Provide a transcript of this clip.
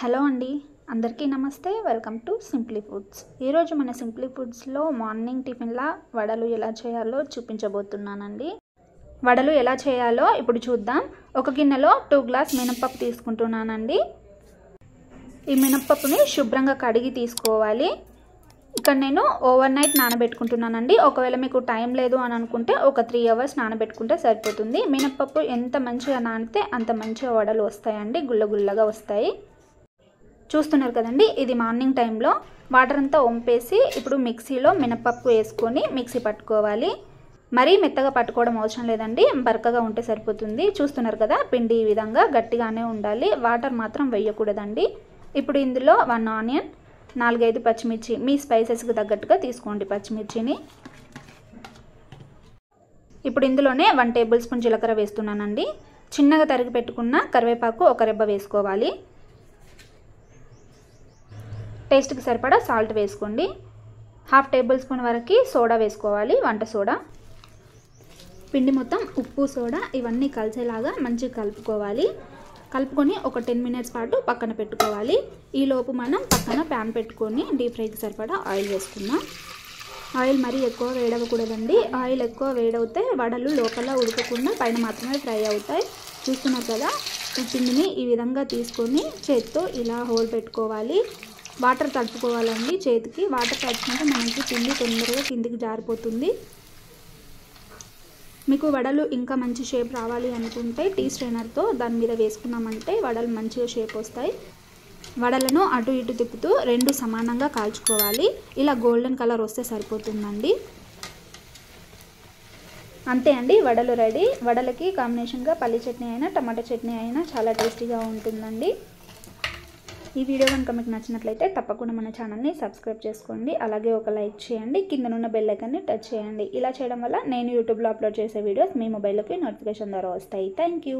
Hello అండి, అందరికీ నమస్తే. Welcome to simply foods. ఈరోజు మన సింప్లీ ఫుడ్స్లో మార్నింగ్ టిఫిన్లా వడలు ఎలా చేయాలో చూపించబోతున్నానండి. వడలు ఎలా చేయాలో ఇప్పుడు చూద్దాం. ఒక గిన్నెలో 2 గ్లాస్ మినపప్పు తీసుకుంటున్నానండి. ఈ మినపప్పుని శుభ్రంగా కడిగి తీసుకోవాలి. ఇక్కడ నేను ఓవర్ నైట్ నానబెట్టుకుంటున్నానండి. ఒకవేళ మీకు టైం లేదు అని అనుకుంటే ఒక 3 అవర్స్ నానబెట్టుకుంటే సరిపోతుంది. మినపప్పు ఎంత మంచిగా నానితే అంత మంచిగా వడలు వస్తాయండి, గుల్లగుల్లగా వస్తాయి. చూస్తున్నారు కదండి, ఇది మార్నింగ్ టైంలో వాటర్ అంతా వంపేసి ఇప్పుడు మిక్సీలో మినపప్పు వేసుకొని మిక్సీ పట్టుకోవాలి. మరీ మెత్తగా పట్టుకోవడం అవసరం లేదండి, బరకగా ఉంటే సరిపోతుంది. చూస్తున్నారు కదా, పిండి ఈ విధంగా గట్టిగానే ఉండాలి, వాటర్ మాత్రం వేయకూడదండి. ఇప్పుడు ఇందులో 1 ఆనియన్, 4-5 పచ్చిమిర్చి, మీ స్పైసెస్కి తగ్గట్టుగా తీసుకోండి పచ్చిమిర్చిని. ఇప్పుడు ఇందులోనే 1 టేబుల్ స్పూన్ జీలకర్ర వేస్తున్నానండి. చిన్నగా తరిగి పెట్టుకున్న కరివేపాకు ఒక రెబ్బ వేసుకోవాలి. టేస్ట్కి సరిపడా సాల్ట్ వేసుకోండి. 1/2 టేబుల్ స్పూన్ వరకు సోడా వేసుకోవాలి, వంట సోడా. పిండి మొత్తం ఉప్పు, సోడా ఇవన్నీ కలిసేలాగా మంచిగా కలుపుకోవాలి. కలుపుకొని ఒక 10 మినిట్స్ పాటు పక్కన పెట్టుకోవాలి. ఈలోపు మనం పక్కన ప్యాన్ పెట్టుకొని డీప్ ఫ్రైకి సరిపడా ఆయిల్ వేసుకుందాం. ఆయిల్ మరీ ఎక్కువ వేడవకూడదండి. ఆయిల్ ఎక్కువ వేడవుతే వడలు లోపల ఉడకకుండా పైన మాత్రమే ఫ్రై అవుతాయి. చూస్తున్నారు కదా, ఈ పిండిని ఈ విధంగా తీసుకొని చేతితో ఇలా హోల్ పెట్టుకోవాలి. వాటర్ తడుపుకోవాలండి చేతికి. వాటర్ తడుపుకుంటే మనకి పిండి తొందరగా కిందికి జారిపోతుంది. మీకు వడలు ఇంకా మంచి షేప్ రావాలి అనుకుంటే టీ స్ట్రైనర్తో దాని మీద వేసుకున్నామంటే వడలు మంచిగా షేప్ వస్తాయి. వడలను అటు ఇటు తిప్పుతూ 2 సమానంగా కాల్చుకోవాలి. ఇలా గోల్డెన్ కలర్ వస్తే సరిపోతుందండి. అంతే అండి, వడలు రెడీ. వడలకి కాంబినేషన్గా పల్లి చట్నీ అయినా టమాటా చట్నీ అయినా చాలా టేస్టీగా ఉంటుందండి. ఈ వీడియో కనుక మీకు నచ్చినట్లయితే తప్పకుండా మన ఛానల్ని సబ్స్క్రైబ్ చేసుకోండి. అలాగే ఒక లైక్ చేయండి, కిందనున్న బెల్ ఐకాన్ని టచ్ చేయండి. ఇలా చేయడం వల్ల నేను యూట్యూబ్లో అప్లోడ్ చేసే వీడియోస్ మీ మొబైల్లోకి నోటిఫికేషన్ ద్వారా వస్తాయి. Thank you.